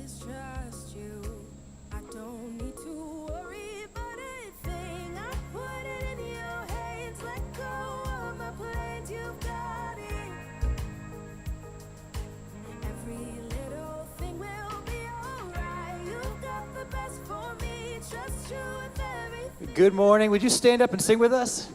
always trust you. I don't need to worry about anything. I put it in your hands. Let go of my plans. You've got it. Every little thing will be alright. You've got the best for me. Trust you with everything. Good morning. Would you stand up and sing with us?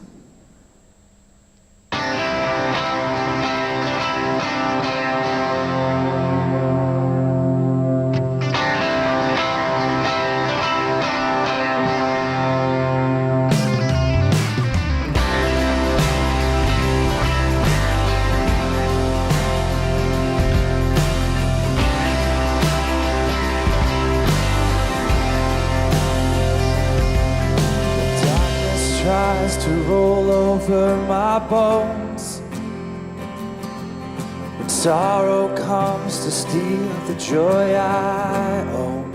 Tries to roll over my bones when sorrow comes to steal the joy I own.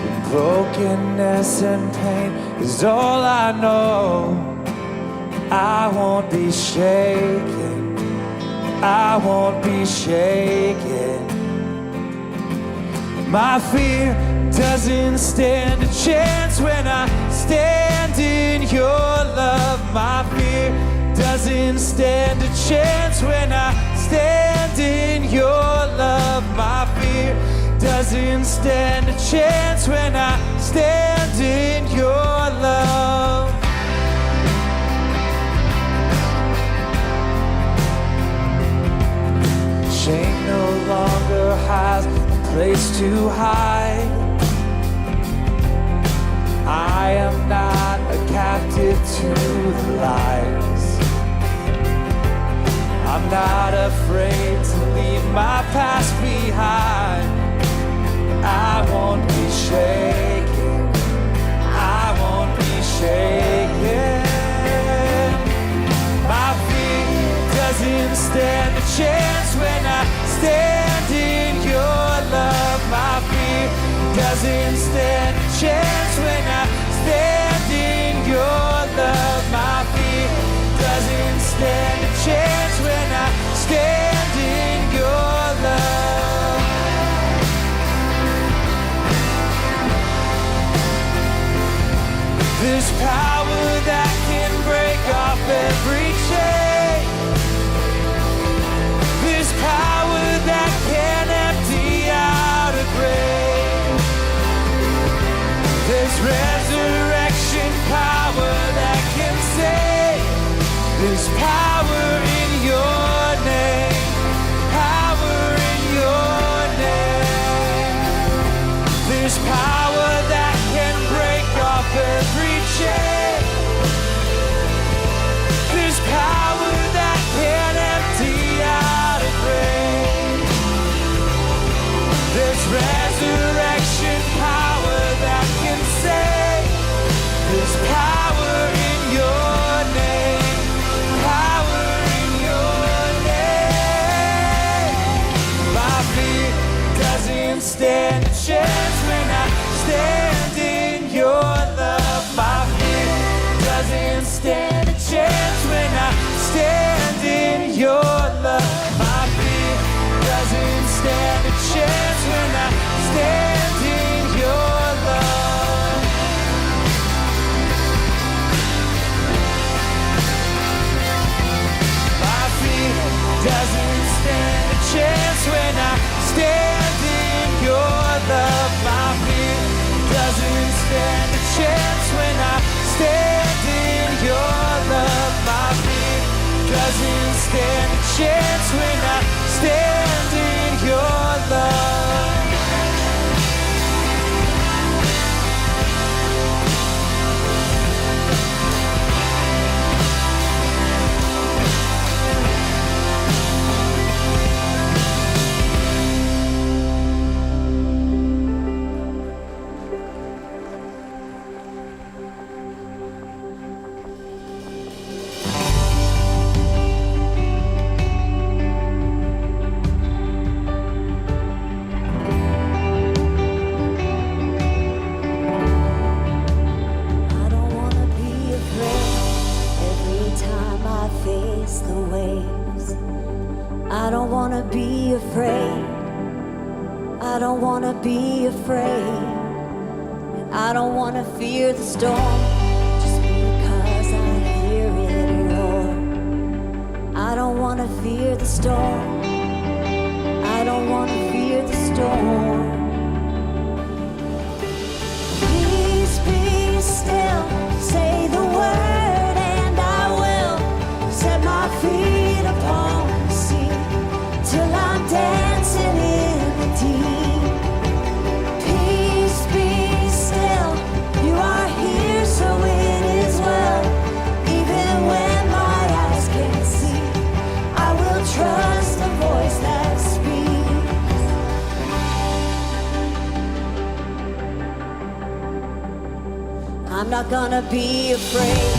When brokenness and pain is all I know, I won't be shaken. I won't be shaken. My fear doesn't stand a chance when I stand in your love. My fear doesn't stand a chance when I stand in your love. My fear doesn't stand a chance when I stand in your love. Shame no longer has a place to hide. I am not a captive to the lies. I'm not afraid to leave my past behind. I won't be shaken. I won't be shaken. My fear doesn't stand a chance when I stand in your love. My fear doesn't stand a chance when I stand in your love. My fear doesn't stand a chance when I stand in your love. There's power that can break off every chain. There's power that can empty out a grave. There's resurrection power that can save. There's power in your name. Power in your name. There's power that can break off every chain. There's power that can empty out a grave. There's resurrection power that can save. There's power in your name. Power in your name. My fear doesn't stand a chance when I stand in your love. My fear doesn't stand a chance when I stand in your love. My fear doesn't stand a chance when I stand in your love. My fear doesn't stand a chance when I stand in your love. My fear doesn't stand a chance when I stand in your love. My fear doesn't stand a chance when I stand in your love. I don't wanna be afraid I don't wanna be afraid, and I don't wanna fear the storm, just because I hear it roar. I don't wanna fear the storm, I don't wanna fear the storm. Peace, be still, say the word and I will set my feet upon the sea till I'm dancing in the deep. Peace, be still, you are here, so it is well. Even when my eyes can't see, I will trust the voice that speaks. I'm not gonna be afraid,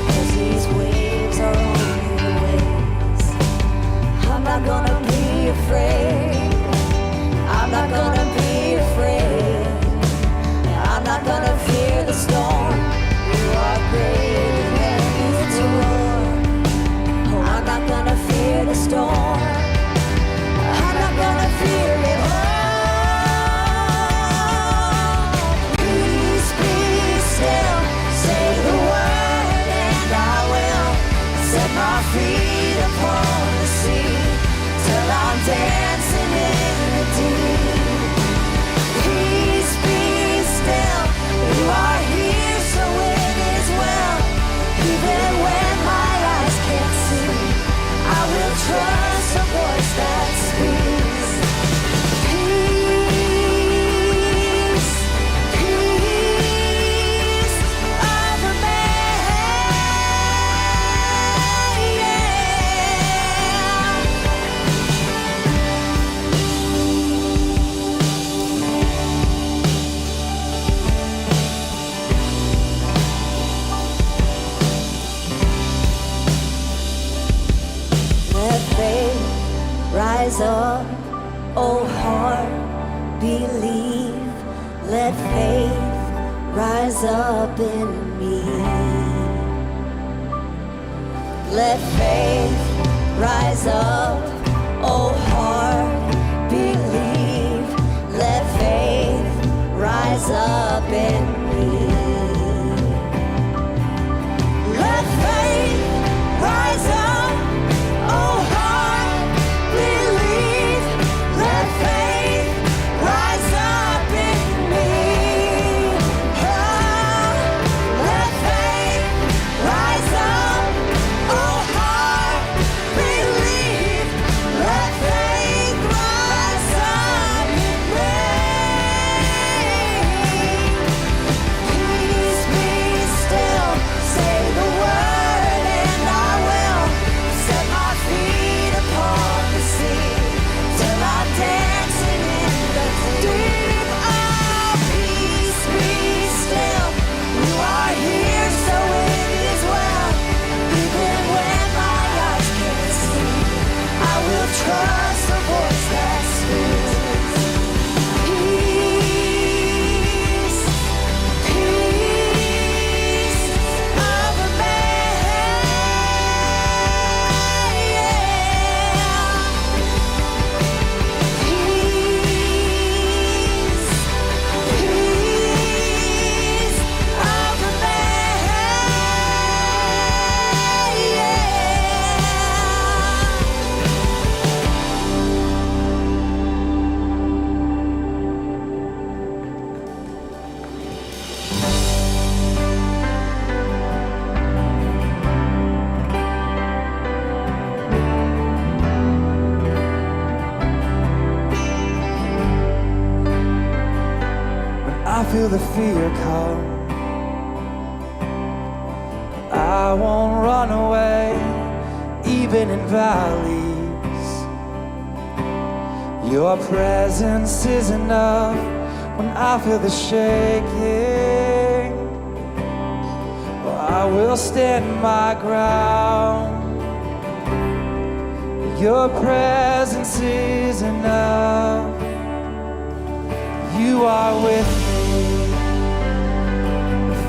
'cause these waves are only the waves. I'm not gonna be afraid, I'm not gonna be afraid. I'm not gonna fear the storm, you are greater than its roar. Oh, I'm not gonna fear the storm, I'm not gonna fear it all. Peace, be still, say the word and I will set my feet upon the sea till I'm dancing in the deep. Peace, be still, you are here, so it is well. Even when my eyes can't see, I will trust the voice that speaks. Peace, peace over me, Let faith rise up, oh heart, believe. Let faith rise up in me. Let faith rise up, oh heart, believe. Let faith rise up in me. Let faith rise up, oh heart, believe. Let faith rise up in me. Oh, let faith rise up, oh heart, believe. Let faith rise up in me. Peace, be still, say the word and I will set my feet upon the sea till I'm dancing in the deep. Oh, peace, be still, you are here, so it is well. Even when my eyes can't see, I will trust the voice that speaks. Peace, peace over me, peace, peace over me, I feel the fear come, I won't run away, even in valleys. Your presence is enough when I feel the shaking. Well, I will stand my ground. Your presence is enough. You are with me.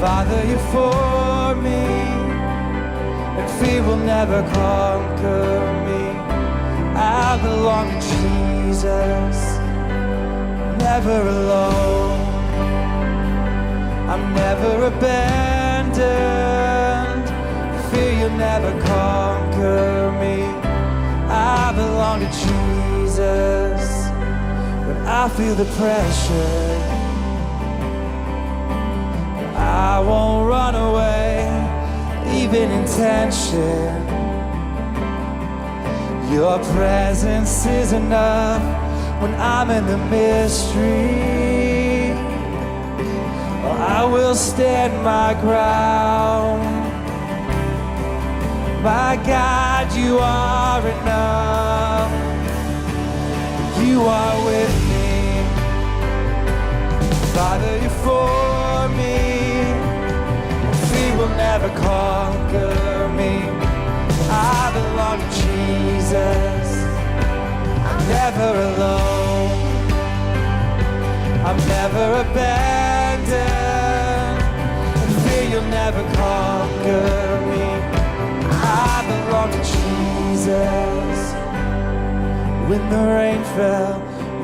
Father, you're for me, and fear will never conquer me. I belong to Jesus. never alone. I'm never abandoned. Fear you'll never conquer me. I belong to Jesus. When I feel the pressure, I won't run away, even in tension. Your presence is enough when I'm in the mystery. Oh, I will stand my ground. My God, you are enough. You are with me. Father, you're for me. Fear will never conquer me. I belong to Jesus. I'm never alone. I'm never abandoned. And fear you'll never conquer me. I belong to Jesus. When the rain fell,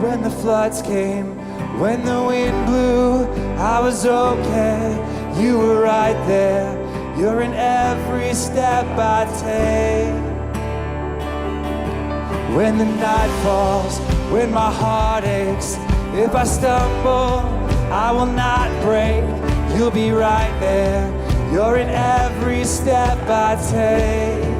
when the floods came, when the wind blew, I was okay. You were right there. You're in every step I take. When the night falls, when my heart aches, if I stumble, I will not break. You'll be right there. You're in every step I take.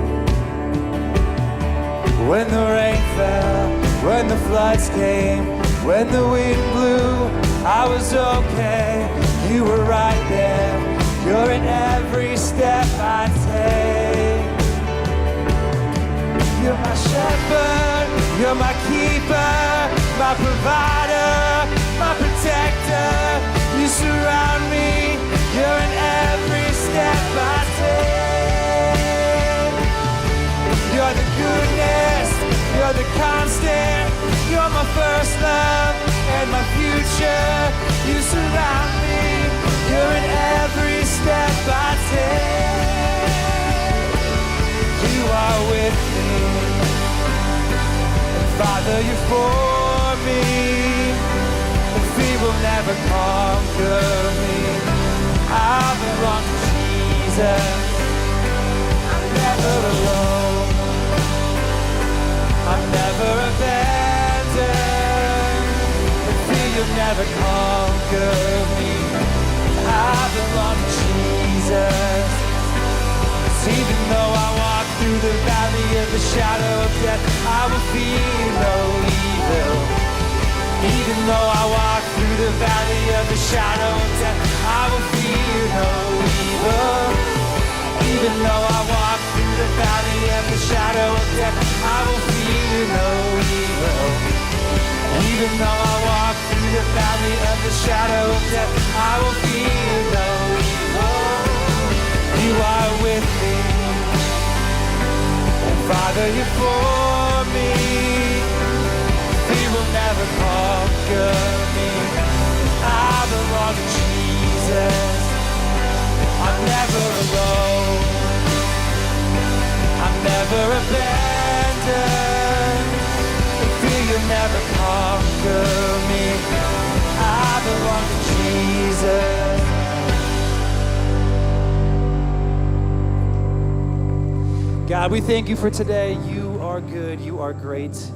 When the rain fell, when the floods came, when the wind blew, I was okay. You were right there. You're in every step I take. You're my shepherd, you're my keeper, my provider, my protector. You surround me, you're in every step I take. You're the goodness, you're the constant, you're my first love and my future. You surround me, you're in every step I take. You are with me. Father, you're for me. And fear will never conquer me. I belong to Jesus. I'm never alone. I'm never abandoned. And fear you'll never conquer me. I belong to Jesus. 'Cause even though I walk through the valley of the shadow of death, I will fear no evil. Even though I walk through the valley of the shadow of death, I will fear no evil. Even though I walk through the valley of the shadow of death, I will fear no evil. Even though I walk through the valley of the shadow of death, I will fear no evil. You are with me. Father, you're for me. Fear will never conquer me. I belong to Jesus. I'm never alone. I'm never abandoned. Fear you'll never conquer me. I belong to Jesus. God, we thank you for today. You are good. You are great.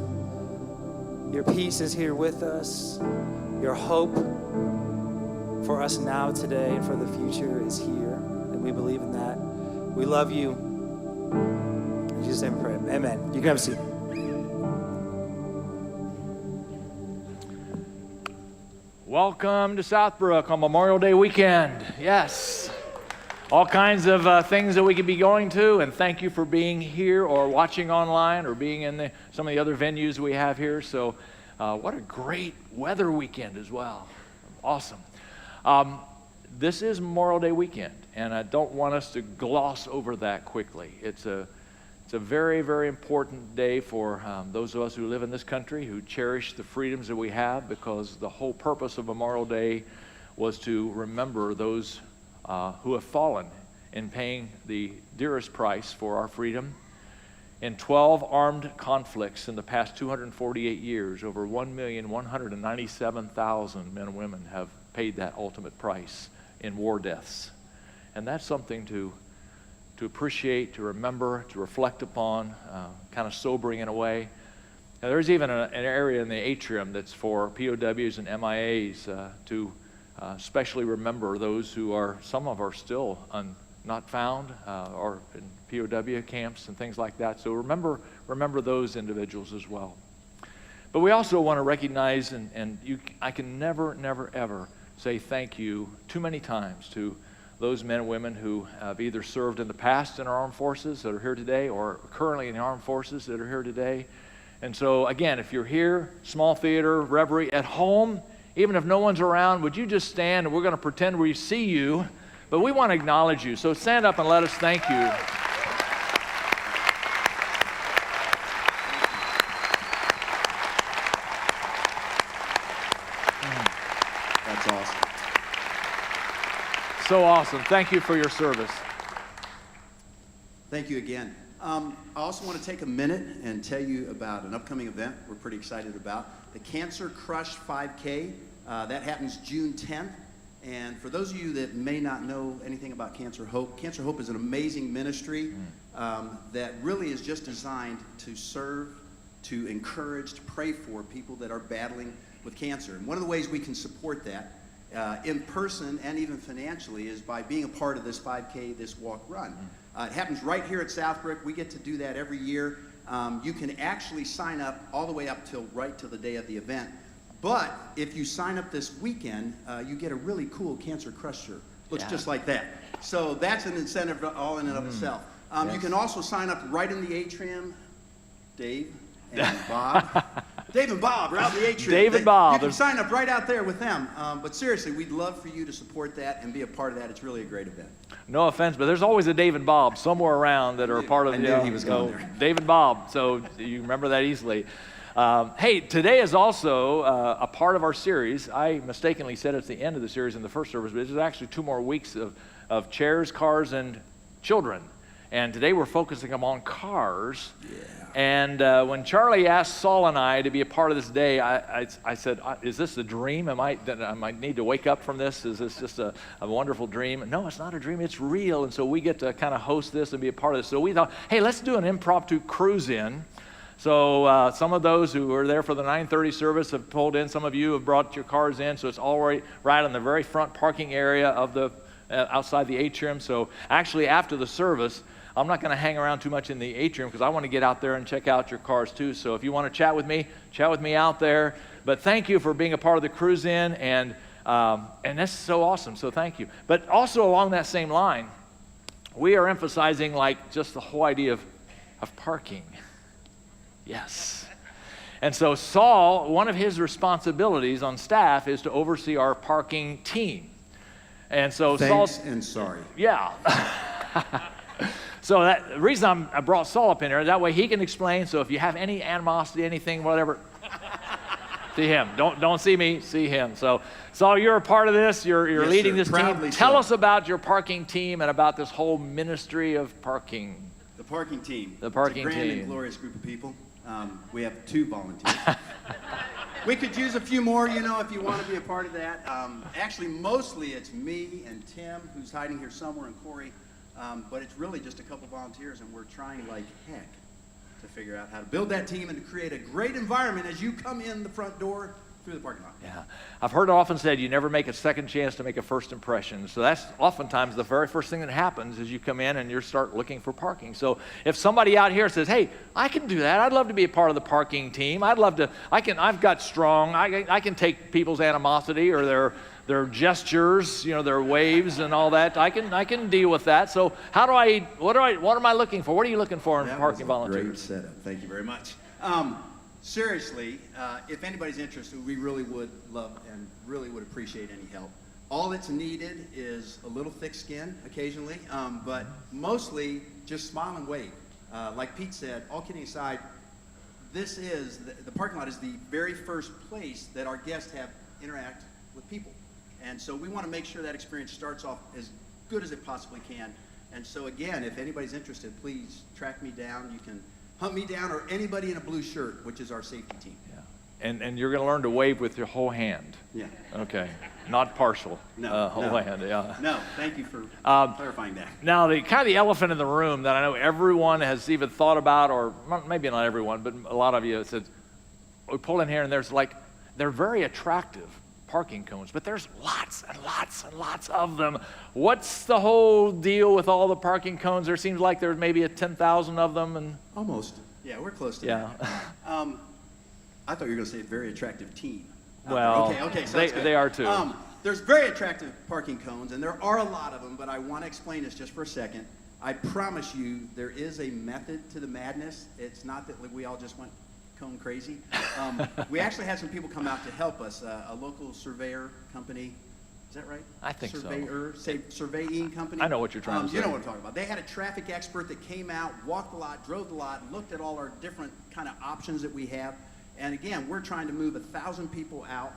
Your peace is here with us. Your hope for us now, today, and for the future is here. And we believe in that. We love you. In Jesus' name we pray. Amen. You can have a seat. Welcome to SouthBrook on Memorial Day weekend. Yes. All kinds of things that we could be going to, and thank you for being here or watching online or being in some of the other venues we have here. So what a great weather weekend as well. Awesome. This is Memorial Day weekend, and I don't want us to gloss over that quickly. It's a very, very important day for those of us who live in this country, who cherish the freedoms that we have, because the whole purpose of Memorial Day was to remember those who have fallen in paying the dearest price for our freedom. In 12 armed conflicts in the past 248 years, over 1,197,000 men and women have paid that ultimate price in war deaths. And that's something to appreciate, to remember, to reflect upon, kind of sobering in a way. Now, there's even an area in the atrium that's for POWs and MIAs to especially remember those who are, some of are still not found or in POW camps and things like that. So remember those individuals as well. But we also want to recognize, I can never, ever say thank you too many times to those men and women who have either served in the past in our armed forces that are here today or currently in the armed forces that are here today. And so again, if you're here, small theater, reverie, at home, even if no one's around, would you just stand and we're going to pretend we see you, but we want to acknowledge you. So stand up and let us thank you. That's awesome. So awesome. Thank you for your service. Thank you again. I also want to take a minute and tell you about an upcoming event we're pretty excited about. The Cancer Crush 5K. That happens June 10th. And for those of you that may not know anything about Cancer Hope is an amazing ministry that really is just designed to serve, to encourage, to pray for people that are battling with cancer. And one of the ways we can support that in person and even financially is by being a part of this 5K, this walk run. It happens right here at SouthBrook. We get to do that every year. You can actually sign up all the way up till right till the day of the event. But if you sign up this weekend, you get a really cool Cancer Crush shirt. Looks just like that. So that's an incentive all in and of itself. You can also sign up right in the atrium. Dave and Bob. Dave and Bob are out in the atrium. Dave and Bob. You can sign up right out there with them. But seriously, we'd love for you to support that and be a part of that. It's really a great event. No offense, but there's always a Dave and Bob somewhere around that are a part of I the knew he was going there. Dave and Bob, so you remember that easily. Hey, today is also a part of our series. I mistakenly said it's the end of the series in the first service, but this is actually 2 more weeks of chairs, cars, and children. And today we're focusing on cars. Yeah. And when Charlie asked Saul and I to be a part of this day, I said, is this a dream? I might need to wake up from this? Is this just a wonderful dream? No, it's not a dream. It's real. And so we get to kind of host this and be a part of this. So we thought, hey, let's do an impromptu cruise in. So some of those who were there for the 9:30 service have pulled in. Some of you have brought your cars in. So it's all right on the very front parking area of the outside the atrium. So actually after the service, I'm not going to hang around too much in the atrium because I want to get out there and check out your cars too. So if you want to chat with me out there. But thank you for being a part of the cruise in, and that's so awesome. So thank you. But also along that same line, we are emphasizing like just the whole idea of parking. Yes. And so Saul, one of his responsibilities on staff is to oversee our parking team. And so Thanks and sorry. Yeah. So the reason I brought Saul up in there, that way he can explain. So if you have any animosity, anything, whatever, see him. Don't see me, see him. So Saul, you're a part of this. You're Yes, leading sir. this Proudly team. Tell so. us about your parking team and about this whole ministry of parking. The parking team. The parking it's a grand team. and glorious group of people. We have 2 volunteers. We could use a few more, if you want to be a part of that. Actually, mostly it's me and Tim, who's hiding here somewhere, and Corey. But it's really just a couple volunteers, and we're trying like heck to figure out how to build that team and to create a great environment as you come in the front door through the parking lot. Yeah, I've heard it often said you never make a second chance to make a first impression. So that's oftentimes the very first thing that happens is you come in and you start looking for parking. So if somebody out here says, hey, I can do that. I'd love to be a part of the parking team. I've got strong, I can take people's animosity or their gestures, their waves and all that. I can deal with that. So what am I looking for? What are you looking for in parking volunteers? Great setup. Thank you very much. Seriously, if anybody's interested, we really would love and really would appreciate any help. All that's needed is a little thick skin occasionally, but mostly just smile and wave. Like Pete said, all kidding aside, this is, the parking lot is the very first place that our guests have interact with people. And so we want to make sure that experience starts off as good as it possibly can. And so again, if anybody's interested, please track me down. You can hunt me down, or anybody in a blue shirt, which is our safety team. Yeah. And you're going to learn to wave with your whole hand. Yeah. Okay. Not partial. No. Whole hand, yeah. No, thank you for clarifying that. Now, the kind of the elephant in the room that I know everyone has even thought about, or maybe not everyone, but a lot of you said, we pull in here and they're very attractive parking cones, but there's lots and lots and lots of them. What's the whole deal with all the parking cones? There seems like there's maybe 10,000 of them. And Almost. Yeah, we're close to yeah. that. I thought you were going to say a very attractive team. Well, okay, so they are too. There's very attractive parking cones, and there are a lot of them, but I want to explain this just for a second. I promise you there is a method to the madness. It's not that we all just went cone crazy. We actually had some people come out to help us, a local surveyor company. Is that right? I think so. Surveying company. I know what you're trying to say. You know what I'm talking about. They had a traffic expert that came out, walked the lot, drove the lot, looked at all our different kind of options that we have. And again, we're trying to move 1,000 people out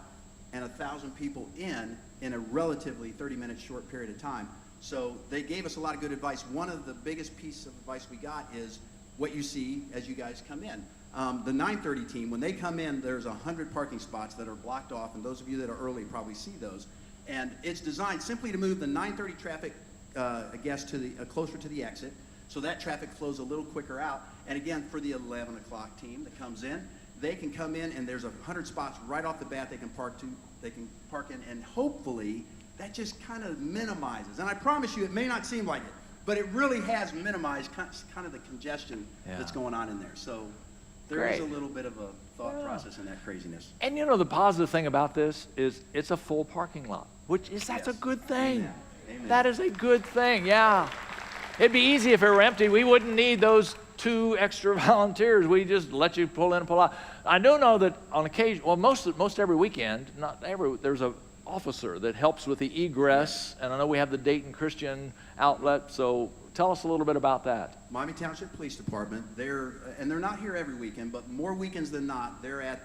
and 1,000 people in a relatively 30-minute short period of time. So they gave us a lot of good advice. One of the biggest pieces of advice we got is what you see as you guys come in. The 9:30 team, when they come in, there's 100 parking spots that are blocked off, and those of you that are early probably see those. And it's designed simply to move the 9:30 traffic guests to closer to the exit, so that traffic flows a little quicker out. And again, for the 11 o'clock team that comes in, they can come in and there's 100 spots right off the bat they can park in, and hopefully that just kind of minimizes. And I promise you, it may not seem like it, but it really has minimized kind of the congestion that's going on in there. So there is a little bit of a thought process in that craziness. And you know, the positive thing about this is it's a full parking lot, that's a good thing. Amen. Amen. That is a good thing, yeah. It'd be easy if it were empty. We wouldn't need those 2 extra volunteers. We just let you pull in and pull out. I do know that on occasion, well, most every weekend, there's a officer that helps with the egress, and I know we have the Dayton Christian outlet, so tell us a little bit about that. Miami Township Police Department, they're not here every weekend, but more weekends than not, they're at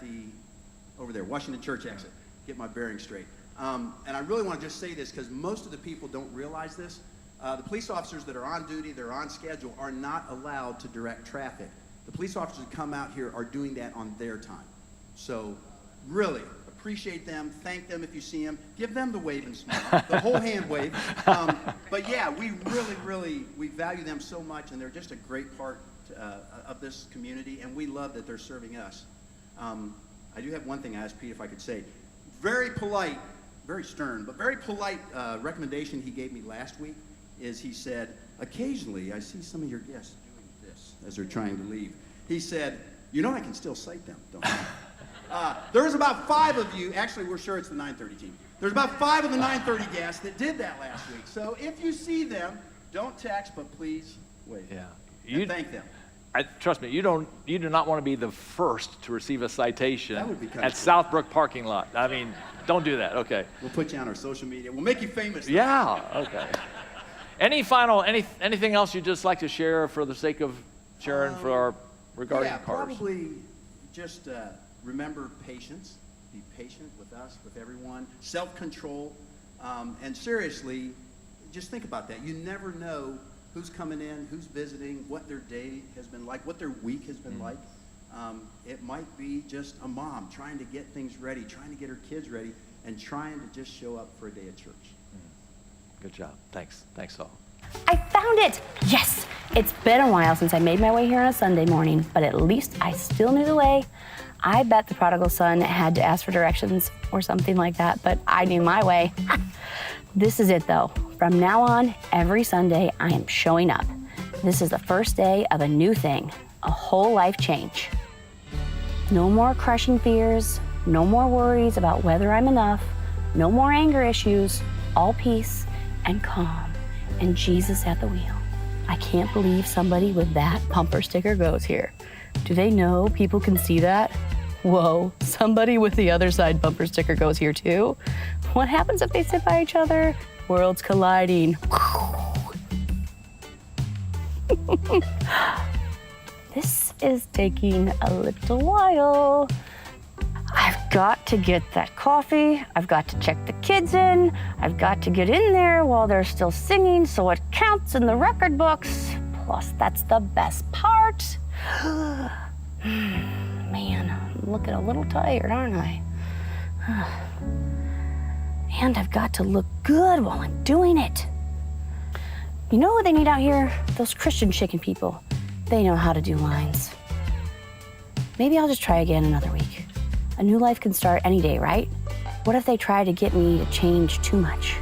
over there, Washington Church exit. Get my bearings straight. And I really want to just say this because most of the people don't realize this. The police officers that are on duty, they're on schedule, are not allowed to direct traffic. The police officers that come out here are doing that on their time. So really appreciate them, thank them if you see them, give them the wave and smile, the whole hand wave. But yeah, we really value them so much, and they're just a great part of this community, and we love that they're serving us. I do have one thing I asked Pete if I could say. Very polite, very stern, but very polite recommendation he gave me last week is he said, occasionally I see some of your guests doing this as they're trying to leave. He said, you know I can still cite them, don't you? There's about 5 of you, actually we're sure it's the 9:30 team. There's about 5 of the 9:30 guests that did that last week. So if you see them, don't text, but please wave. Yeah. And thank them. Trust me, you do not want to be the first to receive a citation That would be kind at of SouthBrook parking lot. I mean, don't do that, okay. We'll put you on our social media. We'll make you famous. Yeah, okay. Anything else you'd just like to share for the sake of sharing regarding cars? Probably just remember patience. Be patient with us, with everyone. Self-control. And seriously, just think about that. You never know who's coming in, who's visiting, what their day has been like, what their week has been like. It might be just a mom trying to get things ready, trying to get her kids ready, and trying to just show up for a day at church. Good job. Thanks, all. I found it! Yes! It's been a while since I made my way here on a Sunday morning, but at least I still knew the way. I bet the prodigal son had to ask for directions or something like that, but I knew my way. This is it though. From now on, every Sunday, I am showing up. This is the first day of a new thing, a whole life change. No more crushing fears, no more worries about whether I'm enough, no more anger issues, all peace and calm, and Jesus at the wheel. I can't believe somebody with that bumper sticker goes here. Do they know people can see that? Whoa, somebody with the other side bumper sticker goes here too? What happens if they sit by each other? Worlds colliding. This is taking a little while. I've got to get that coffee. I've got to check the kids in. I've got to get in there while they're still singing so it counts in the record books. Plus, that's the best part. Man, I'm looking a little tired, aren't I? And I've got to look good while I'm doing it. You know what they need out here? Those Christian chicken people. They know how to do lines. Maybe I'll just try again another week. A new life can start any day, right? What if they try to get me to change too much?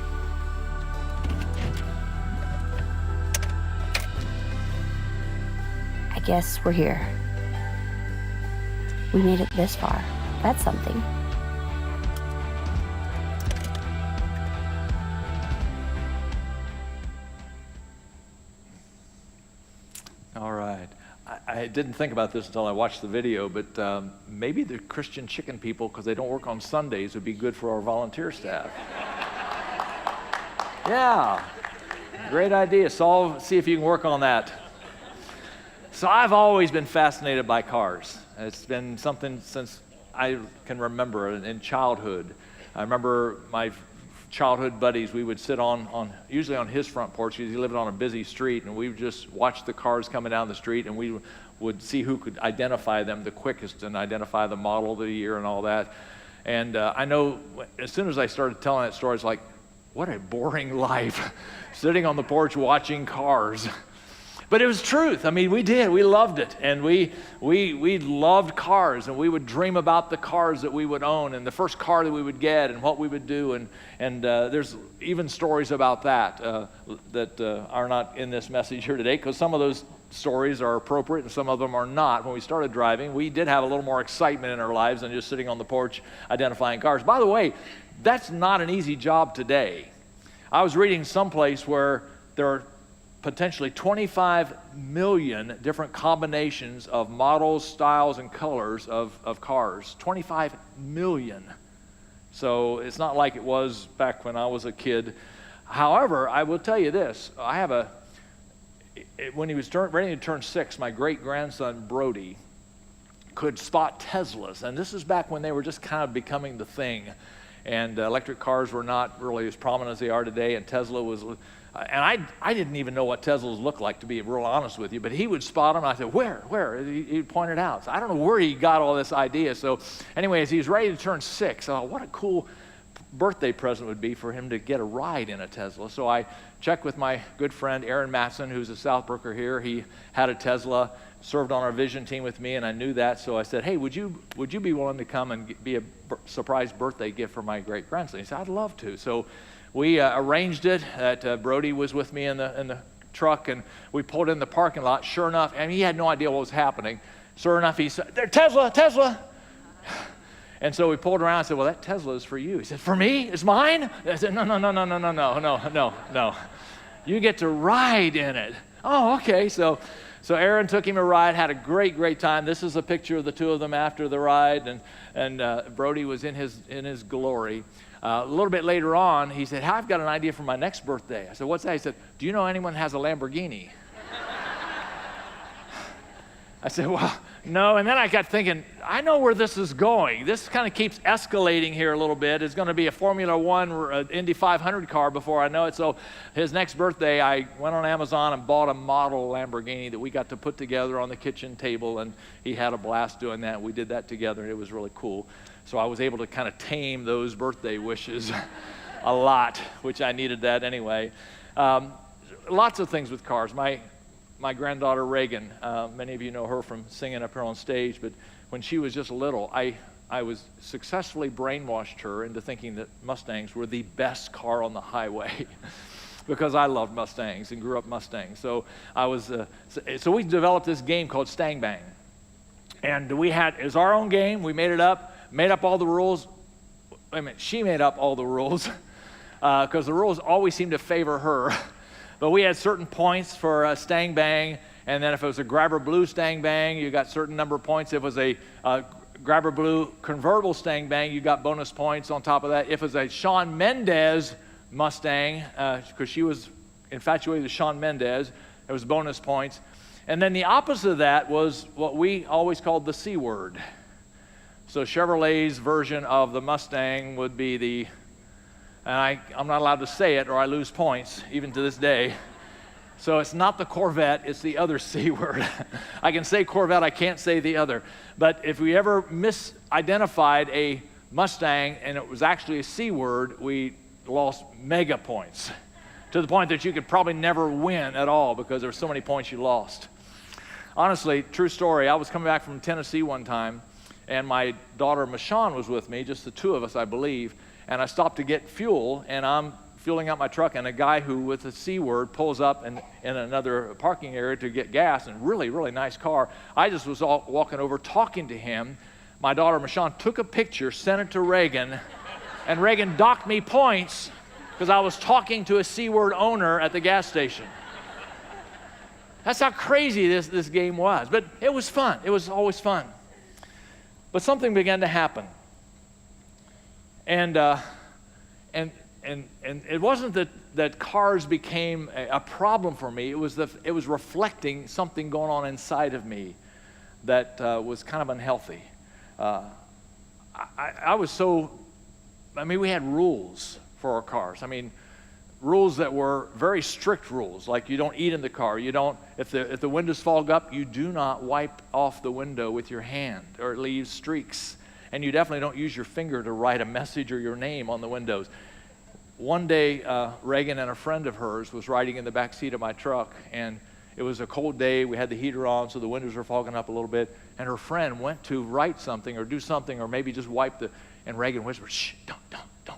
I guess we're here. We made it this far. That's something. All right. I didn't think about this until I watched the video, but maybe the Christian chicken people, because they don't work on Sundays, would be good for our volunteer staff. Yeah, great idea. See if you can work on that. So I've always been fascinated by cars. It's been something since I can remember in childhood. I remember my childhood buddies, we would sit usually on his front porch because he lived on a busy street, and we would just watch the cars coming down the street, and we would see who could identify them the quickest and identify the model of the year and all that. And I know as soon as I started telling that story, it's like, what a boring life, sitting on the porch watching cars. But it was truth. I mean, we did. We loved it. And we loved cars, and we would dream about the cars that we would own and the first car that we would get and what we would do. And there's even stories about that that are not in this message here today, because some of those stories are appropriate and some of them are not. When we started driving, we did have a little more excitement in our lives than just sitting on the porch identifying cars. By the way, that's not an easy job today. I was reading someplace where there are potentially 25 million different combinations of models, styles, and colors of cars. 25 million. So it's not like it was back when I was a kid. However, I will tell you this. When he was ready to turn 6, my great-grandson Brody could spot Teslas. And this is back when they were just kind of becoming the thing. And electric cars were not really as prominent as they are today, and Tesla was... And I didn't even know what Teslas looked like, to be real honest with you, but he would spot them, and I said, where? He'd point it out. So I don't know where he got all this idea. So anyway, as he was ready to turn 6, I thought, what a cool birthday present would be for him to get a ride in a Tesla. So I checked with my good friend Aaron Matson, who's a SouthBrooker here. He had a Tesla, served on our vision team with me, and I knew that. So I said, hey, would you be willing to come and be a surprise birthday gift for my great-grandson? He said, I'd love to. So we arranged it that Brody was with me in the truck, and we pulled in the parking lot. Sure enough, and he had no idea what was happening. Sure enough, he said, "There, Tesla." And so we pulled around and said, well, that Tesla is for you. He said, for me? It's mine? I said, no. You get to ride in it. Oh, okay. So Aaron took him a ride, had a great time. This is a picture of the two of them after the ride, and Brody was in his glory. A little bit later on, he said, I've got an idea for my next birthday. I said, what's that? He said, do you know anyone who has a Lamborghini? I said, well, no. And then I got thinking, I know where this is going. This kind of keeps escalating here a little bit. It's going to be a Formula One Indy 500 car before I know it. So his next birthday, I went on Amazon and bought a model Lamborghini that we got to put together on the kitchen table, and he had a blast doing that. We did that together, and it was really cool. So I was able to kind of tame those birthday wishes a lot, which I needed that anyway. Lots of things with cars. My granddaughter Reagan, many of you know her from singing up here on stage, but when she was just little, I was successfully brainwashed her into thinking that Mustangs were the best car on the highway because I loved Mustangs and grew up Mustangs. So so we developed this game called Stang Bang. And it was our own game. We made it up, made up all the rules. She made up all the rules because the rules always seemed to favor her. But we had certain points for Stang Bang, and then if it was a Grabber Blue Stang Bang, you got certain number of points. If it was a Grabber Blue convertible Stang Bang, you got bonus points on top of that. If it was a Shawn Mendes Mustang, because she was infatuated with Shawn Mendes, it was bonus points. And then the opposite of that was what we always called the C word. So Chevrolet's version of the Mustang would be and I'm not allowed to say it or I lose points, even to this day. So it's not the Corvette, it's the other C word. I can say Corvette, I can't say the other. But if we ever misidentified a Mustang and it was actually a C word, we lost mega points, to the point that you could probably never win at all because there were so many points you lost. Honestly, true story, I was coming back from Tennessee one time, and my daughter Michonne was with me, just the two of us, I believe, and I stopped to get fuel, and I'm fueling up my truck, and a guy who, with a C word, pulls up in another parking area to get gas, and really, really nice car. I just was walking over talking to him. My daughter Michonne took a picture, sent it to Reagan, and Reagan docked me points because I was talking to a C word owner at the gas station. That's how crazy this game was. But it was fun. It was always fun. But something began to happen. And it wasn't that cars became a problem for me. It was reflecting something going on inside of me that was kind of unhealthy. We had rules for our cars. Rules that were very strict rules, like you don't eat in the car. You don't, if the windows fog up, you do not wipe off the window with your hand or it leaves streaks. And you definitely don't use your finger to write a message or your name on the windows. One day, Reagan and a friend of hers was riding in the back seat of my truck, and it was a cold day. We had the heater on, so the windows were fogging up a little bit. And her friend went to write something or do something or maybe just wipe and Reagan whispered, "Shh, don't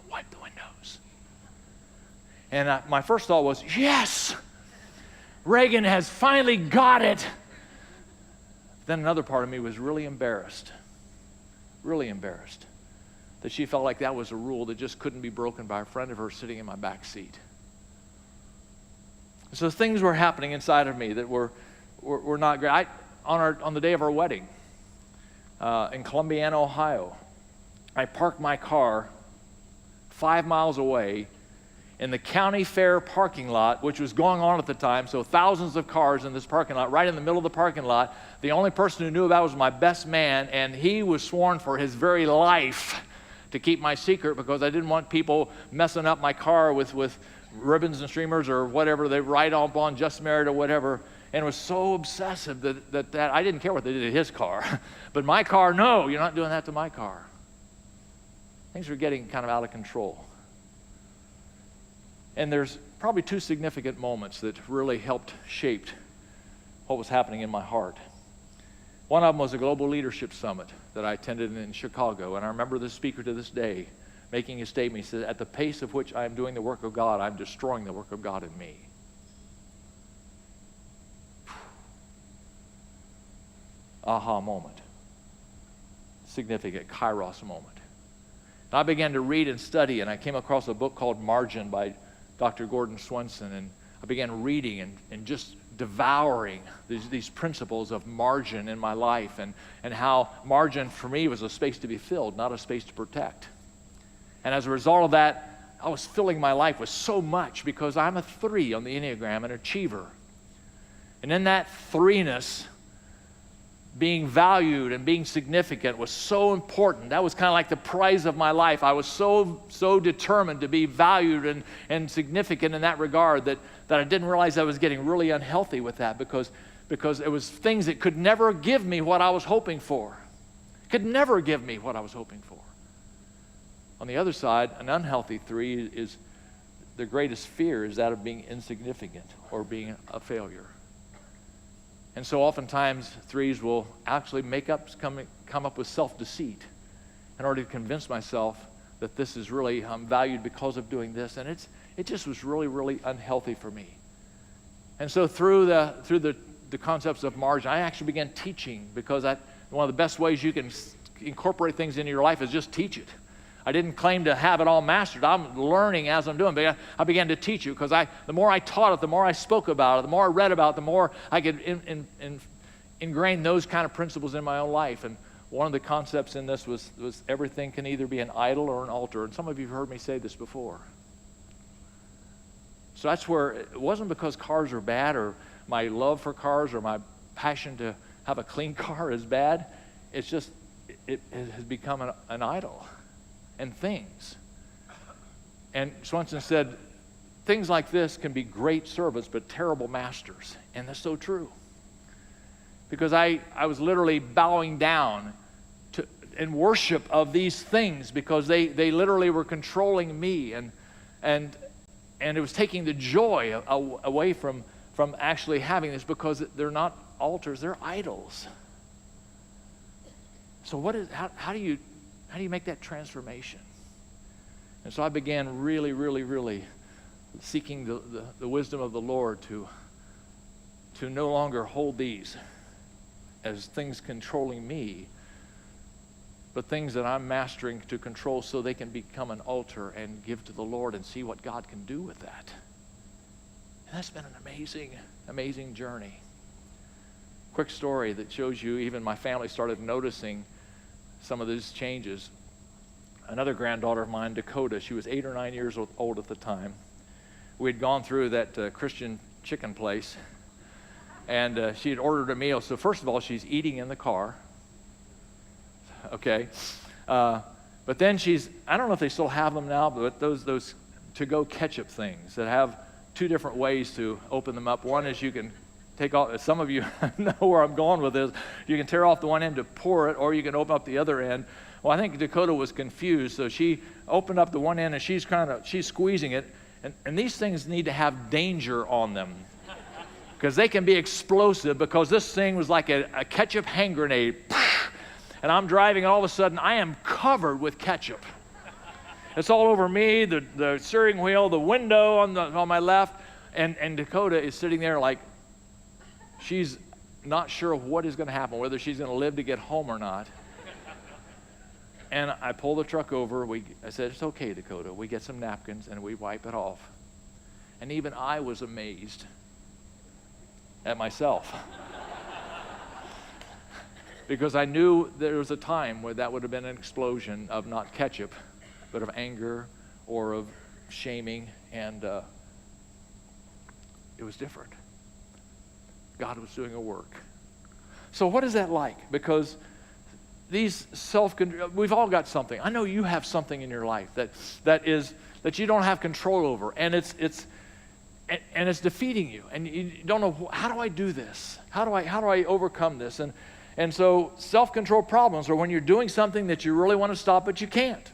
wipe the windows." And my first thought was, yes, Reagan has finally got it. Then another part of me was really embarrassed that she felt like that was a rule that just couldn't be broken by a friend of hers sitting in my back seat. So things were happening inside of me that were not great. On the day of our wedding in Columbiana, Ohio, I parked my car 5 miles away in the county fair parking lot, which was going on at the time, so thousands of cars in this parking lot, right in the middle of the parking lot. The only person who knew about it was my best man, and he was sworn for his very life to keep my secret because I didn't want people messing up my car with ribbons and streamers or whatever they write on Just Married or whatever. And it was so obsessive that I didn't care what they did to his car. But my car, no, you're not doing that to my car. Things were getting kind of out of control. And there's probably two significant moments that really helped shape what was happening in my heart. One of them was a global leadership summit that I attended in Chicago. And I remember the speaker to this day making a statement. He said, "At the pace of which I am doing the work of God, I'm destroying the work of God in me." Aha moment. Significant Kairos moment. And I began to read and study, and I came across a book called Margin by Dr. Gordon Swenson, and I began reading and just devouring these principles of margin in my life, and how margin for me was a space to be filled, not a space to protect. And as a result of that, I was filling my life with so much because I'm a 3 on the Enneagram, an achiever. And in that 3-ness, being valued and being significant was so important. That was kind of like the prize of my life. I was so determined to be valued and significant in that regard that I didn't realize I was getting really unhealthy with that because it was things that could never give me what I was hoping for. Could never give me what I was hoping for. On the other side, an unhealthy 3 is the greatest fear is that of being insignificant or being a failure. And so oftentimes 3s will actually come up with self-deceit in order to convince myself that this is really valued because of doing this. And it just was really, really unhealthy for me. And so through the concepts of margin, I actually began teaching because one of the best ways you can incorporate things into your life is just teach it. I didn't claim to have it all mastered. I'm learning as I'm doing, but I began to teach it because the more I taught it, the more I spoke about it, the more I read about it, the more I could ingrain those kind of principles in my own life. And one of the concepts in this was everything can either be an idol or an altar. And some of you have heard me say this before. So that's where it wasn't because cars are bad or my love for cars or my passion to have a clean car is bad. It's just it has become an idol. And things. And Swenson said, things like this can be great servants, but terrible masters. And that's so true. Because I was literally bowing down in worship of these things because they literally were controlling me, and it was taking the joy away from actually having this, because they're not altars, they're idols. So how do you make that transformation? And so I began really, really, really seeking the wisdom of the Lord to no longer hold these as things controlling me, but things that I'm mastering to control so they can become an altar and give to the Lord and see what God can do with that. And that's been an amazing, amazing journey. Quick story that shows you even my family started noticing some of these changes. Another granddaughter of mine, Dakota, she was 8 or 9 years old at the time. We had gone through that Christian chicken place, and she had ordered a meal. So first of all, she's eating in the car. Okay. But then I don't know if they still have them now, but those to-go ketchup things that have 2 different ways to open them up. One is you can take off, some of you know where I'm going with this, you can tear off the one end to pour it, or you can open up the other end. Well, I think Dakota was confused, so she opened up the one end and she's squeezing it, and these things need to have danger on them, because they can be explosive, because this thing was like a ketchup hand grenade. And I'm driving, and all of a sudden, I am covered with ketchup. It's all over me, the steering wheel, the window on my left, and Dakota is sitting there like she's not sure of what is going to happen, whether she's going to live to get home or not. And I pull the truck over. I said, "It's okay, Dakota." We get some napkins, and we wipe it off. And even I was amazed at myself. Because I knew there was a time where that would have been an explosion of not ketchup, but of anger or of shaming, and it was different. God was doing a work. So what is that like? Because these we've all got something. I know you have something in your life that you don't have control over, and it's defeating you, and you don't know, how do I do this? How do I overcome this? And so self-control problems are when you're doing something that you really want to stop, but you can't.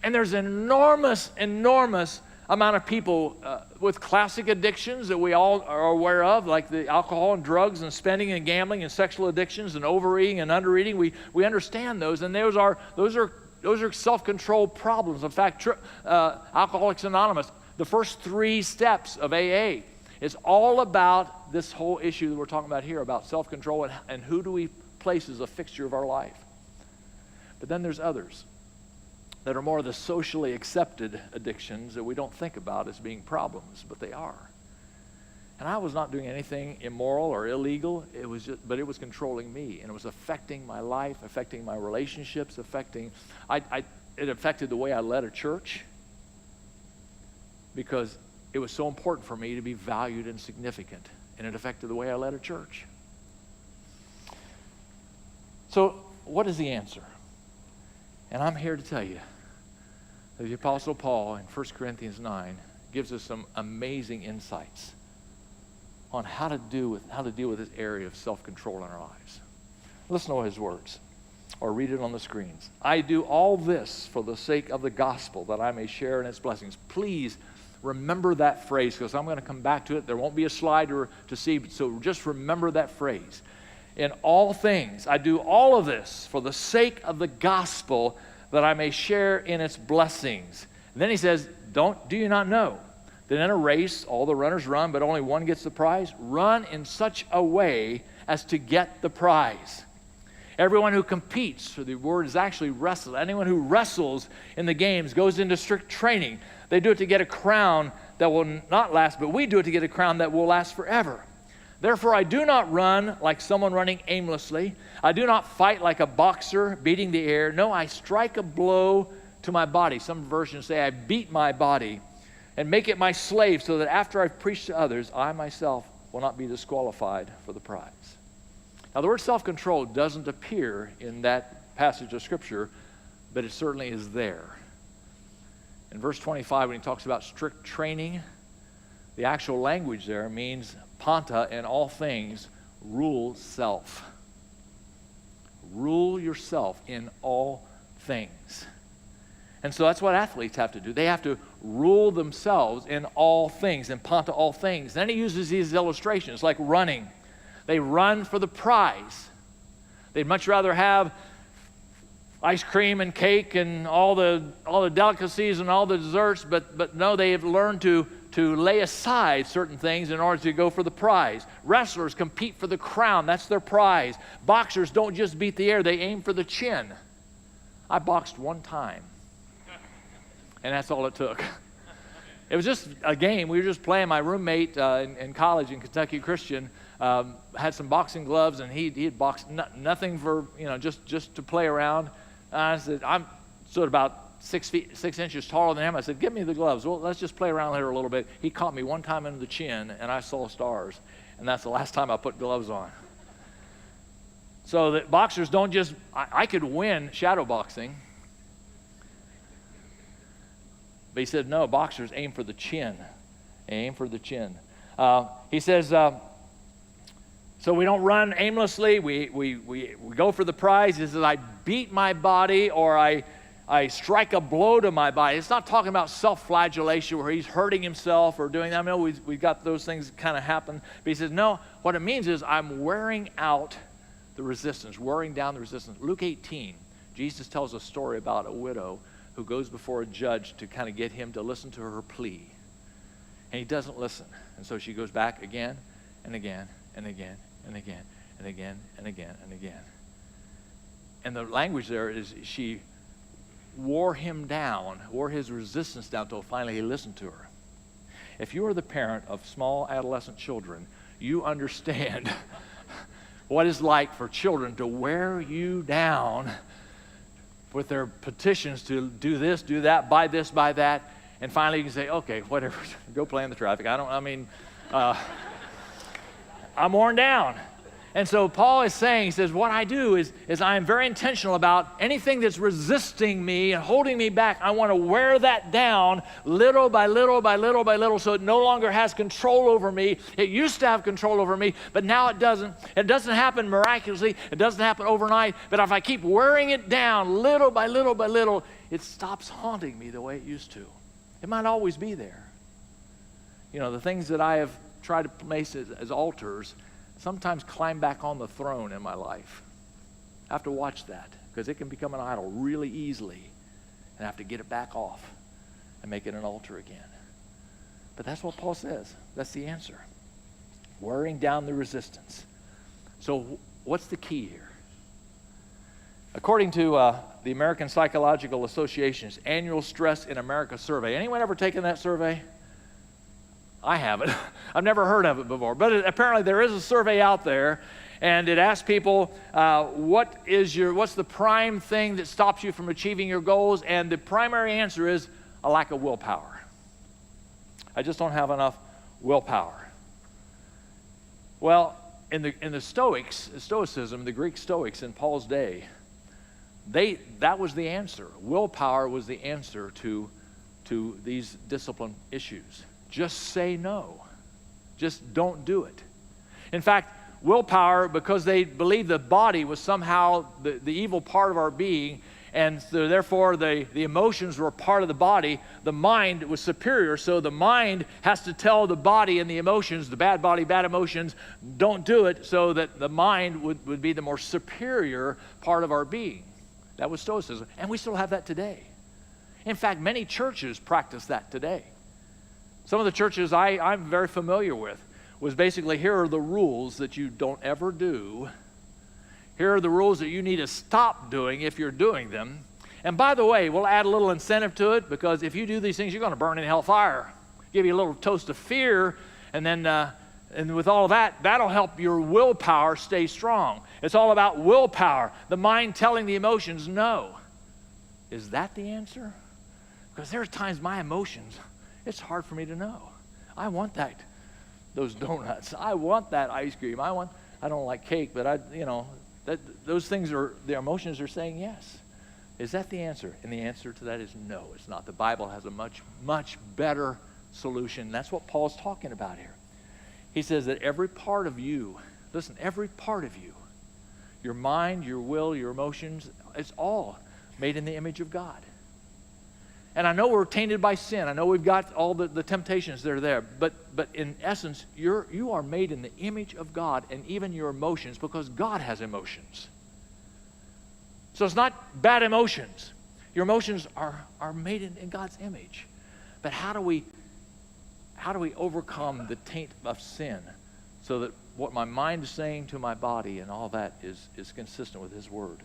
And there's an enormous amount of people with classic addictions that we all are aware of, like the alcohol and drugs and spending and gambling and sexual addictions and overeating and undereating. We understand those, and those are self-control problems. In fact, Alcoholics Anonymous, the first 3 steps of AA, is all about this whole issue that we're talking about here, about self-control and who do we place as a fixture of our life. But then there's others that are more of the socially accepted addictions that we don't think about as being problems, but they are. And I was not doing anything immoral or illegal. But it was controlling me, and it was affecting my life, affecting my relationships, it affected the way I led a church, because it was so important for me to be valued and significant, and it affected the way I led a church. So what is the answer? And I'm here to tell you that the Apostle Paul in 1 Corinthians 9 gives us some amazing insights on how to deal with this area of self-control in our lives. Listen to his words, or read it on the screens. I do all this for the sake of the gospel, that I may share in its blessings. Please remember that phrase, because I'm going to come back to it. There won't be a slide to see, so just remember that phrase. In all things, I do all of this for the sake of the gospel, that I may share in its blessings. And then he says, do you not know that in a race all the runners run, but only one gets the prize? Run in such a way as to get the prize. Everyone who competes, or the word is actually wrestle, anyone who wrestles in the games goes into strict training. They do it to get a crown that will not last, but we do it to get a crown that will last forever. Therefore, I do not run like someone running aimlessly. I do not fight like a boxer beating the air. No, I strike a blow to my body. Some versions say I beat my body and make it my slave, so that after I've preached to others, I myself will not be disqualified for the prize. Now, the word self-control doesn't appear in that passage of Scripture, but it certainly is there. In verse 25, when he talks about strict training, the actual language there means panta in all things, rule self. Rule yourself in all things. And so that's what athletes have to do. They have to rule themselves in all things, and panta all things. Then he uses these illustrations like running. They run for the prize. They'd much rather have ice cream and cake and all the delicacies and all the desserts, but no, they have learned to lay aside certain things in order to go for the prize. Wrestlers compete for the crown. That's their prize. Boxers don't just beat the air. They aim for the chin. I boxed one time, and that's all it took. It was just a game. We were just playing. My roommate in college in Kentucky Christian had some boxing gloves, and he had boxed nothing for, just to play around. I said, I'm stood about 6 inches taller than him. I said, give me the gloves. Well, let's just play around here a little bit. He caught me one time under the chin, and I saw stars. And that's the last time I put gloves on. So that boxers don't just, I could win shadow boxing. But he said, no, boxers aim for the chin. Aim for the chin. He says, so we don't run aimlessly. We go for the prize. He says, I beat my body, or I strike a blow to my body. It's not talking about self-flagellation where he's hurting himself or doing that. I know we've got those things kind of happen. But he says, no, what it means is I'm wearing out the resistance, wearing down the resistance. Luke 18, Jesus tells a story about a widow who goes before a judge to kind of get him to listen to her plea. And he doesn't listen. And so she goes back again and again and again and again and again and again and again. And the language there is she wore him down, wore his resistance down until finally he listened to her. If you are the parent of small adolescent children, you understand what it's like for children to wear you down with their petitions to do this, do that, buy this, buy that, and finally you can say, okay, whatever, go play in the traffic. I'm worn down. And so Paul is saying, he says, what I do is I am very intentional about anything that's resisting me and holding me back. I want to wear that down little by little by little by little so it no longer has control over me. It used to have control over me, but now it doesn't. It doesn't happen miraculously. It doesn't happen overnight. But if I keep wearing it down little by little by little, it stops haunting me the way it used to. It might always be there. The things that I have tried to place as altars sometimes climb back on the throne in my life. I have to watch that because it can become an idol really easily, and I have to get it back off and make it an altar again. But that's what Paul says. That's the answer. Wearing down the resistance. So what's the key here? According to the American Psychological Association's annual Stress in America survey, anyone ever taken that survey? I haven't. I've never heard of it before. But apparently there is a survey out there, and it asks people, what's the prime thing that stops you from achieving your goals? And the primary answer is a lack of willpower. I just don't have enough willpower. Well, in the Stoicism, the Greek Stoics in Paul's day, that was the answer. Willpower was the answer to these discipline issues. Just say no. Just don't do it. In fact, willpower, because they believed the body was somehow the evil part of our being, and so therefore the emotions were part of the body, the mind was superior, so the mind has to tell the body and the emotions, the bad body, bad emotions, don't do it, so that the mind would be the more superior part of our being. That was Stoicism, and we still have that today. In fact, many churches practice that today. Some of the churches I'm very familiar with was basically, here are the rules that you don't ever do. Here are the rules that you need to stop doing if you're doing them. And by the way, we'll add a little incentive to it, because if you do these things, you're going to burn in hellfire. Give you a little toast of fear, and then and with all of that, that'll help your willpower stay strong. It's all about willpower, the mind telling the emotions no. Is that the answer? Because there's times my emotions, it's hard for me to know. I want those donuts. I want that ice cream. I don't like cake, but those things the emotions are saying yes. Is that the answer? And the answer to that is no, it's not. The Bible has a much, much better solution. That's what Paul's talking about here. He says that every part of you, listen, every part of you, your mind, your will, your emotions, it's all made in the image of God. And I know we're tainted by sin. I know we've got all the temptations that are there. But in essence, you are made in the image of God, and even your emotions, because God has emotions. So it's not bad emotions. Your emotions are made in God's image. But how do we overcome the taint of sin so that what my mind is saying to my body and all that is consistent with His Word?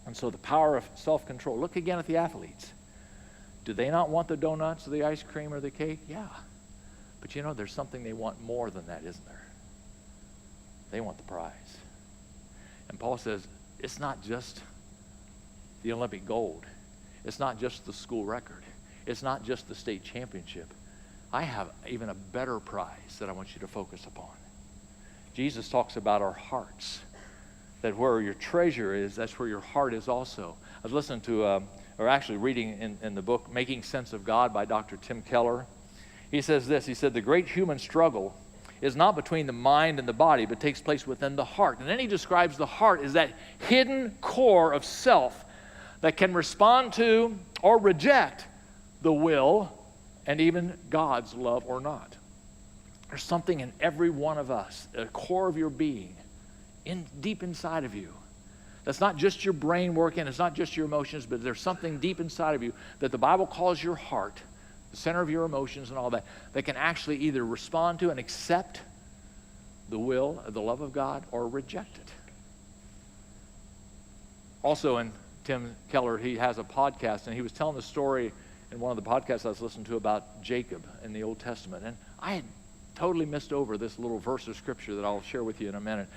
And so the power of self-control. Look again at the athletes. Do they not want the donuts or the ice cream or the cake? Yeah. But you know, there's something they want more than that, isn't there? They want the prize. And Paul says, it's not just the Olympic gold. It's not just the school record. It's not just the state championship. I have even a better prize that I want you to focus upon. Jesus talks about our hearts, that where your treasure is, that's where your heart is also. I was listening to, or actually reading in the book, Making Sense of God by Dr. Tim Keller. He says this, he said, the great human struggle is not between the mind and the body, but takes place within the heart. And then he describes the heart as that hidden core of self that can respond to or reject the will and even God's love or not. There's something in every one of us, a core of your being, deep inside of you. That's not just your brain working, it's not just your emotions, but there's something deep inside of you that the Bible calls your heart, the center of your emotions and all that, that can actually either respond to and accept the will, the love of God, or reject it. Also in Tim Keller, he has a podcast, and he was telling the story in one of the podcasts I was listening to about Jacob in the Old Testament. And I had totally missed over this little verse of scripture that I'll share with you in a minute.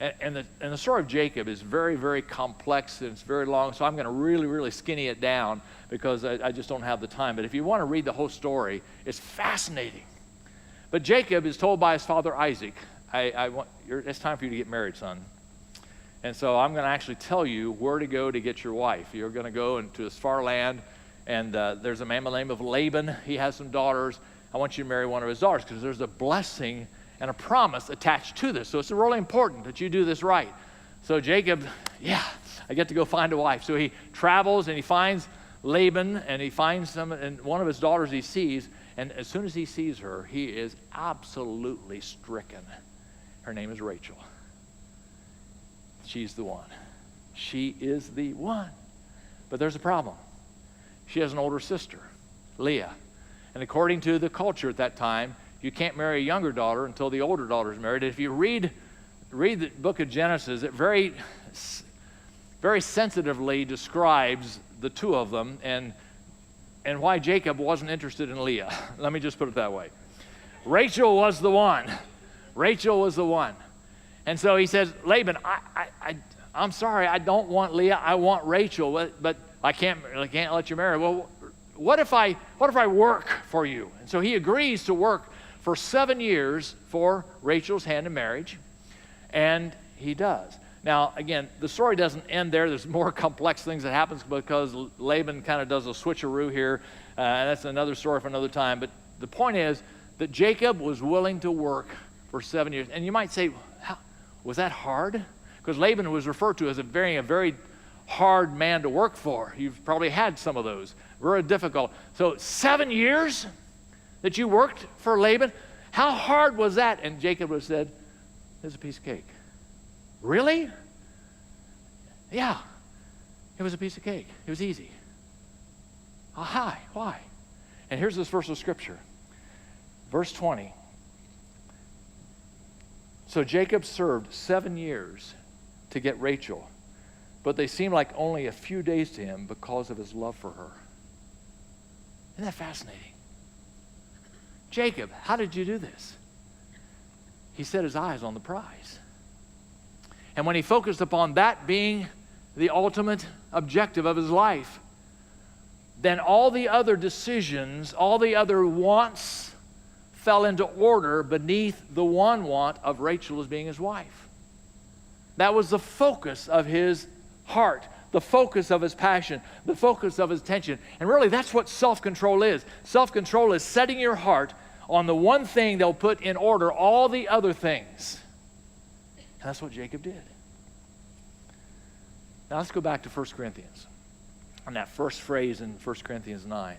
And the story of Jacob is very, very complex, and it's very long, so I'm going to really, really skinny it down because I just don't have the time. But if you want to read the whole story, it's fascinating. But Jacob is told by his father Isaac, it's time for you to get married, son. And so I'm going to actually tell you where to go to get your wife. You're going to go into this far land, and there's a man by the name of Laban. He has some daughters. I want you to marry one of his daughters because there's a blessing and a promise attached to this. So it's really important that you do this right. So Jacob, I get to go find a wife. So he travels and he finds Laban, and he finds and one of his daughters he sees, and as soon as he sees her, he is absolutely stricken. Her name is Rachel. She's the one. She is the one. But there's a problem. She has an older sister, Leah. And according to the culture at that time, you can't marry a younger daughter until the older daughter is married. If you read the book of Genesis, it very, very sensitively describes the two of them and why Jacob wasn't interested in Leah. Let me just put it that way. Rachel was the one. Rachel was the one. And so he says, Laban, I'm sorry, I don't want Leah, I want Rachel, but I can't let you marry. Well, what if I work for you? And so he agrees to work for 7 years for Rachel's hand in marriage, and he does. Now, again, the story doesn't end there. There's more complex things that happens because Laban kind of does a switcheroo here, and that's another story for another time. But the point is that Jacob was willing to work for 7 years. And you might say, was that hard? Because Laban was referred to as a very hard man to work for. You've probably had some of those. Very difficult. So 7 years that you worked for Laban? How hard was that? And Jacob would have said, it's a piece of cake. Really? Yeah. It was a piece of cake. It was easy. Hi. Why? And here's this verse of scripture. Verse 20. So Jacob served 7 years to get Rachel, but they seemed like only a few days to him because of his love for her. Isn't that fascinating? Jacob, how did you do this? He set his eyes on the prize. And when he focused upon that being the ultimate objective of his life, then all the other decisions, all the other wants fell into order beneath the one want of Rachel as being his wife. That was the focus of his heart, the focus of his passion, the focus of his attention. And really, that's what self-control is. Self-control is setting your heart on the one thing that will put in order all the other things. And that's what Jacob did. Now let's go back to 1 Corinthians and that first phrase in 1 Corinthians 9.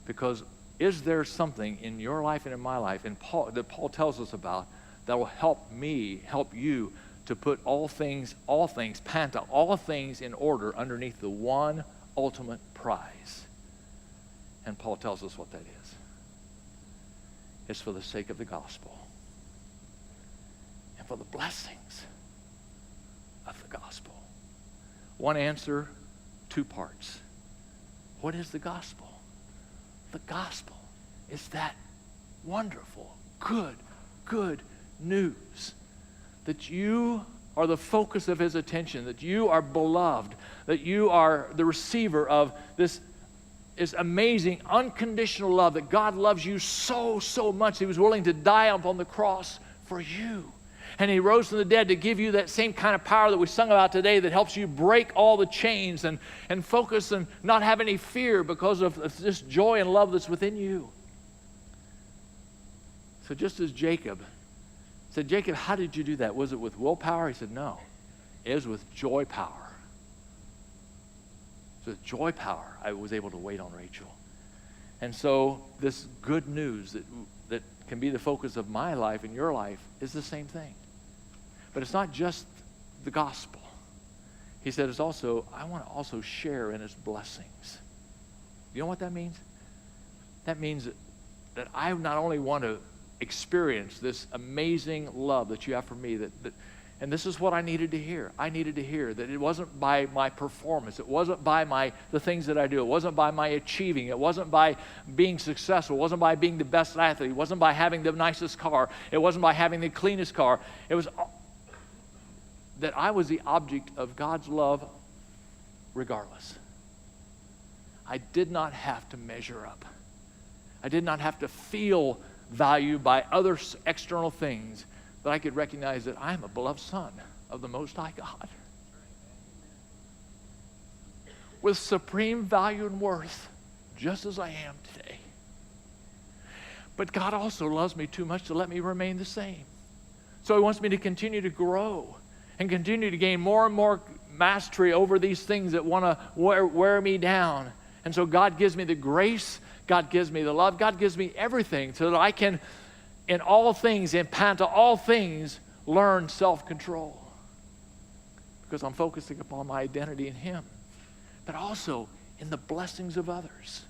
Because is there something in your life and in my life that Paul tells us about that will help me, help you to put all things, panta, all things in order underneath the one ultimate prize? And Paul tells us what that is. It's for the sake of the gospel and for the blessings of the gospel. One answer, two parts. What is the gospel? The gospel is that wonderful, good news that you are the focus of his attention, that you are beloved, that you are the receiver of this amazing, unconditional love, that God loves you so much he was willing to die upon the cross for you. And he rose from the dead to give you that same kind of power that we sung about today that helps you break all the chains and focus and not have any fear because of this joy and love that's within you. So just as Jacob said, Jacob, how did you do that? Was it with willpower? He said, no. It was with joy power. So with joy power, I was able to wait on Rachel. And so this good news that can be the focus of my life and your life is the same thing. But it's not just the gospel. He said it's also, I want to also share in his blessings. You know what that means? That means that I not only want to experience this amazing love that you have for me, and this is what I needed to hear. I needed to hear that it wasn't by my performance. It wasn't by the things that I do. It wasn't by my achieving. It wasn't by being successful. It wasn't by being the best athlete. It wasn't by having the nicest car. It wasn't by having the cleanest car. It was that I was the object of God's love regardless. I did not have to measure up. I did not have to feel value by other external things, but I could recognize that I am a beloved son of the Most High God with supreme value and worth, just as I am today. But God also loves me too much to let me remain the same. So he wants me to continue to grow and continue to gain more and more mastery over these things that want to wear me down. And so God gives me the grace, God gives me the love, God gives me everything so that I can, in all things, in panta, all things, learn self-control. Because I'm focusing upon my identity in him, but also in the blessings of others.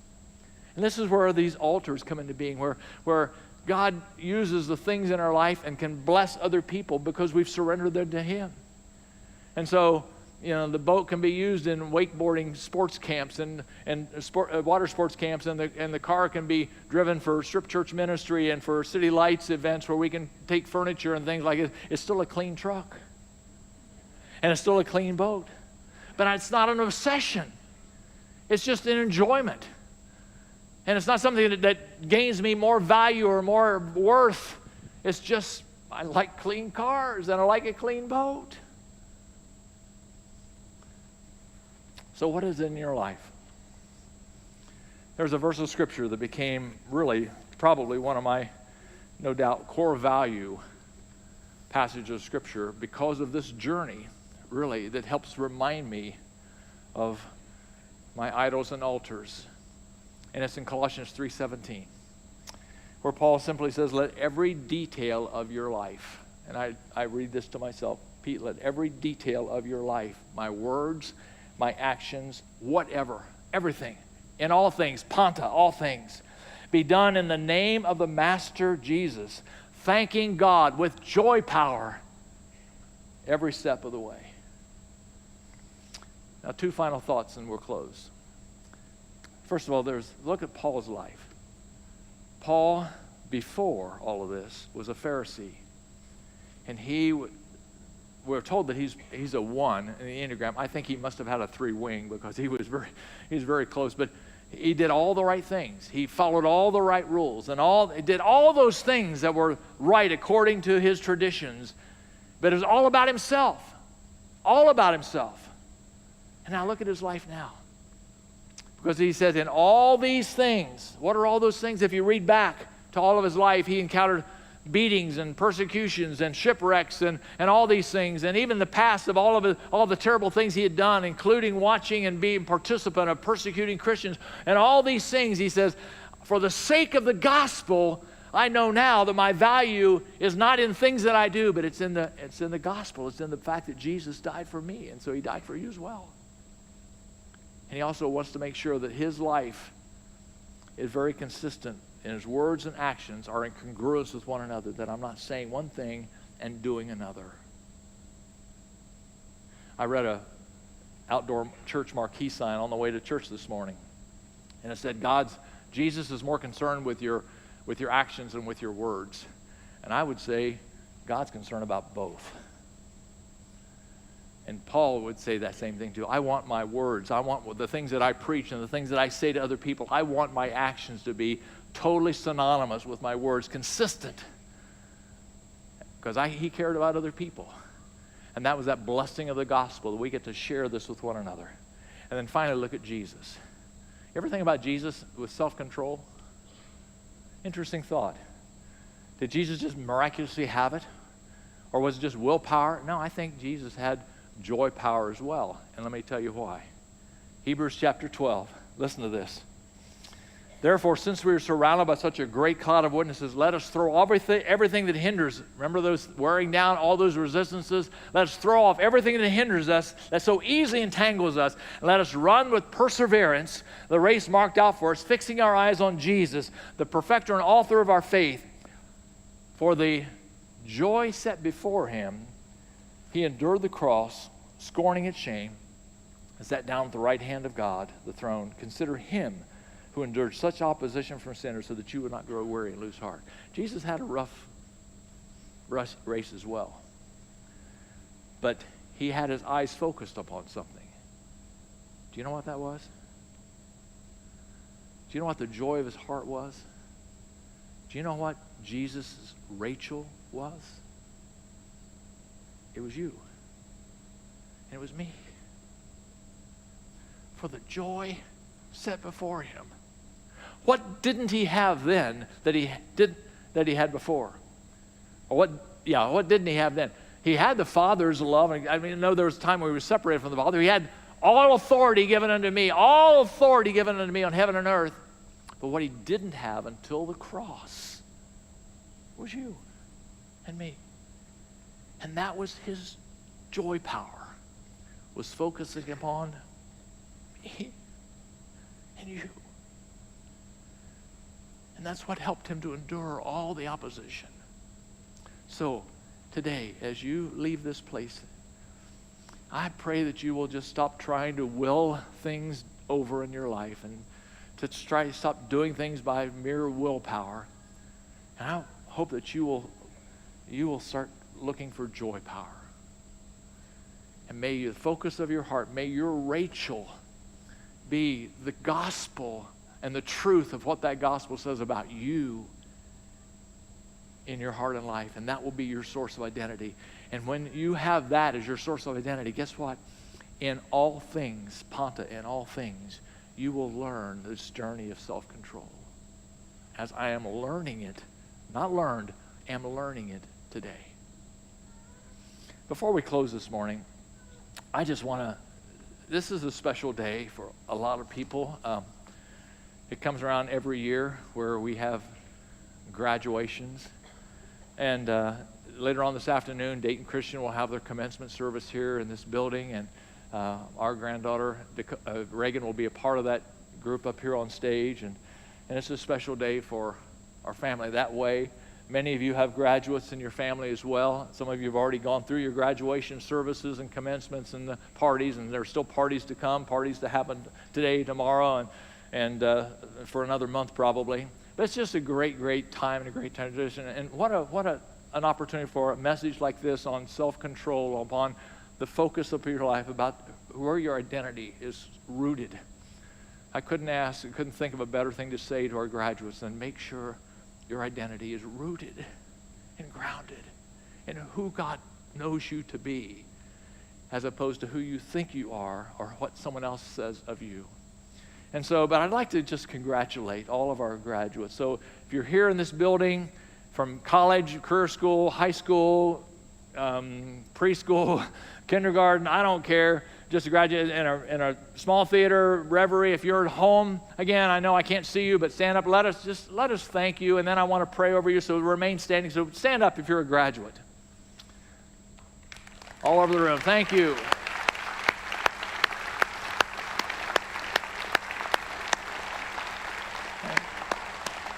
And this is where these altars come into being, where God uses the things in our life and can bless other people because we've surrendered them to him. And so, the boat can be used in wakeboarding sports camps and water sports camps, and the car can be driven for strip church ministry and for city lights events where we can take furniture and things like it. It's still a clean truck. And it's still a clean boat. But it's not an obsession. It's just an enjoyment. And it's not something that gains me more value or more worth. It's just, I like clean cars and I like a clean boat. So what is in your life? There's a verse of scripture that became really probably one of my, no doubt, core value passages of scripture because of this journey, really, that helps remind me of my idols and altars. And it's in Colossians 3:17, where Paul simply says, let every detail of your life, and I read this to myself, Pete, let every detail of your life, my words, my actions, whatever, everything, in all things, panta, all things, be done in the name of the Master Jesus, thanking God with joy power every step of the way. Now, two final thoughts and we'll close. First of all, look at Paul's life. Paul, before all of this, was a Pharisee. And we're told that he's a 1 in the Enneagram. I think he must have had a 3-wing because he was very close. But he did all the right things. He followed all the right rules and he did all those things that were right according to his traditions. But it was all about himself. All about himself. And now look at his life now. Because he says, in all these things, what are all those things? If you read back to all of his life, he encountered beatings and persecutions and shipwrecks and all these things, and even the past of all the terrible things he had done, including watching and being participant of persecuting Christians. And all these things, he says, for the sake of the gospel, I know now that my value is not in things that I do, but it's in the gospel. It's in the fact that Jesus died for me, and so he died for you as well. And he also wants to make sure that his life is very consistent and his words and actions are in congruence with one another, that I'm not saying one thing and doing another. I read a outdoor church marquee sign on the way to church this morning, and it said, Jesus is more concerned with your actions than with your words. And I would say God's concerned about both. And Paul would say that same thing too. I want my words, I want the things that I preach and the things that I say to other people, I want my actions to be totally synonymous with my words, consistent. Because he cared about other people. And that was that blessing of the gospel, that we get to share this with one another. And then finally, look at Jesus. You ever think about Jesus with self-control? Interesting thought. Did Jesus just miraculously have it? Or was it just willpower? No, I think Jesus had joy power as well. And let me tell you why. Hebrews chapter 12. Listen to this. Therefore, since we are surrounded by such a great cloud of witnesses, let us throw everything that hinders. Remember those wearing down all those resistances? Let us throw off everything that hinders us, that so easily entangles us. And let us run with perseverance the race marked out for us, fixing our eyes on Jesus, the perfecter and author of our faith. For the joy set before him, he endured the cross, scorning its shame, and sat down at the right hand of God, the throne. Consider him who endured such opposition from sinners, so that you would not grow weary and lose heart. Jesus had a rough race as well. But he had his eyes focused upon something. Do you know what that was? Do you know what the joy of his heart was? Do you know what Jesus' Rachel was? It was you. And it was me. For the joy set before him. What didn't he have then that he had before? Or what didn't he have then? He had the Father's love. I know there was a time when he was separated from the Father. He had all authority given unto me, all authority given unto me on heaven and earth. But what he didn't have until the cross was you and me. And that was his joy power, was focusing upon me and you. And that's what helped him to endure all the opposition. So today, as you leave this place, I pray that you will just stop trying to will things over in your life and to try to stop doing things by mere willpower. And I hope that you will start looking for joy power. And may the focus of your heart, may your Rachel be the gospel and the truth of what that gospel says about you in your heart and life. And that will be your source of identity. And when you have that as your source of identity, guess what? In all things, Panta, in all things, you will learn this journey of self-control. As I am learning it, not learned, am learning it today. Before we close this morning, I just want to, this is a special day for a lot of people. It comes around every year where we have graduations. And later on this afternoon, Dayton Christian will have their commencement service here in this building. And our granddaughter, Reagan, will be a part of that group up here on stage. And it's a special day for our family that way. Many of you have graduates in your family as well. Some of you have already gone through your graduation services and commencements and the parties, and there are still parties to come, parties to happen today, tomorrow, and for another month probably. But it's just a great, great time and a great transition. And what an opportunity for a message like this on self-control, upon the focus of your life, about where your identity is rooted. I couldn't think of a better thing to say to our graduates than make sure your identity is rooted and grounded in who God knows you to be. as opposed to who you think you are or what someone else says of you. And so, but I'd like to just congratulate all of our graduates. So if you're here in this building, from college, career school, high school, preschool, kindergarten, I don't care, just a graduate in a small theater, reverie. If you're at home, again, I know I can't see you, but stand up. Let us thank you, and then I want to pray over you, so remain standing. So stand up if you're a graduate. All over the room, thank you.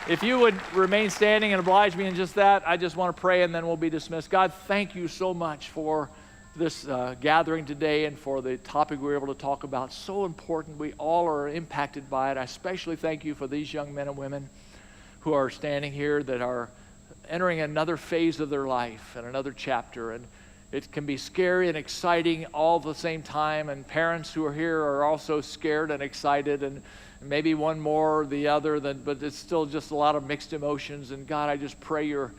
If you would remain standing and oblige me in just that, I just want to pray and then we'll be dismissed. God, thank you so much for this gathering today and for the topic we were able to talk about. So important. We all are impacted by it. I especially thank you for these young men and women who are standing here that are entering another phase of their life and another chapter. And it can be scary and exciting all at the same time. And parents who are here are also scared and excited, and maybe one more or the other, but it's still just a lot of mixed emotions. And God, I just pray your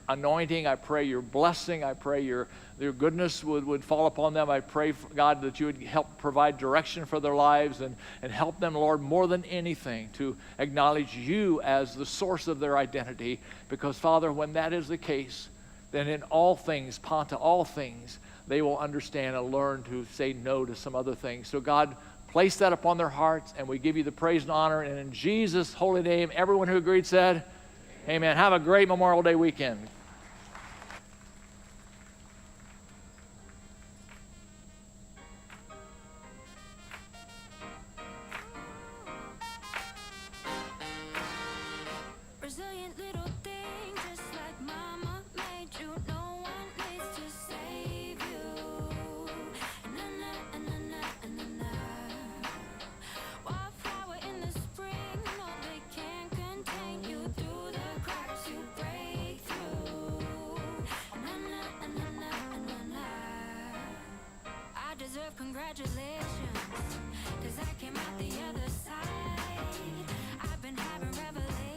anointing. I pray your blessing. I pray your goodness would fall upon them. I pray, God, that you would help provide direction for their lives and help them, Lord, more than anything, to acknowledge you as the source of their identity. Because, Father, when that is the case, then in all things, Panta, all things, they will understand and learn to say no to some other things. So, God, place that upon their hearts, and we give you the praise and honor. And in Jesus' holy name, everyone who agreed said, amen. Have a great Memorial Day weekend. Resilient little thing, just like mama made you. No one needs to save you. Na, na, na, na, na, na. Wildflower in the spring, no, they can't contain you. Through the cracks you break through. Na, na, na, na, na, na. I deserve congratulations, 'cause I came out the other side. I've been having revelations.